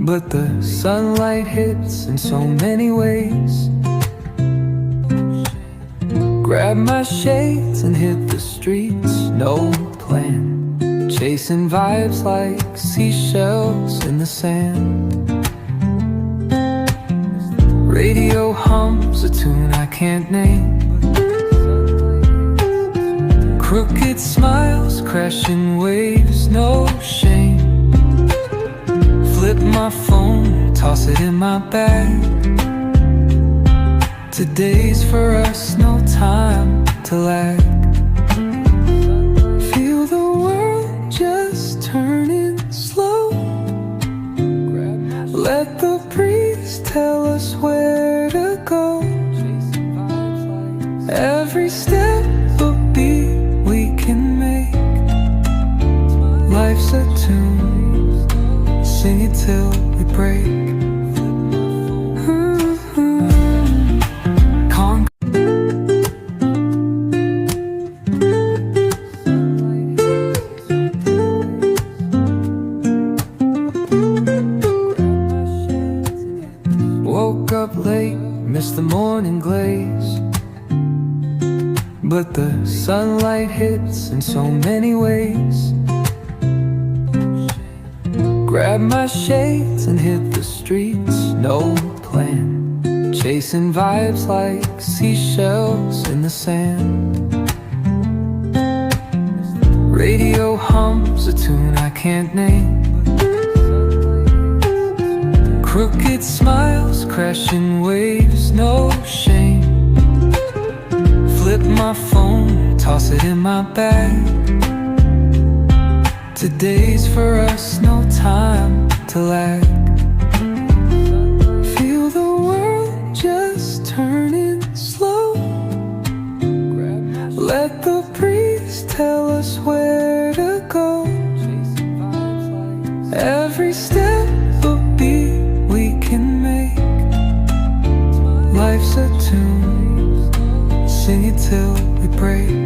but the sunlight hits in so many ways. Grab my shades and hit the streets, no plan, chasing vibes like seashells in the sand. Radio hums a tune I can't name. Crooked smiles, crashing waves, no shame. Flip my phone, toss it in my bag. Today's for us, no time to lag. Feel the world just turning slow. Let the breeze tell us where to go. Every step a beat we can make. Life's a tune, sing it till we break. Woke up late, missed the morning glaze, but the sunlight hits in so many ways. Grab my shades and hit the streets, no plan, chasing vibes like seashells in the sand. Radio hums a tune I can't name. Crooked smiles, crashing waves, no shame. Flip my phone, toss it in my bag. Today's for us, no time to lag. Feel the world just turning slow. Let the breeze tell us where to go. Every step a beat we can make. Life's a tune, sing it till we break.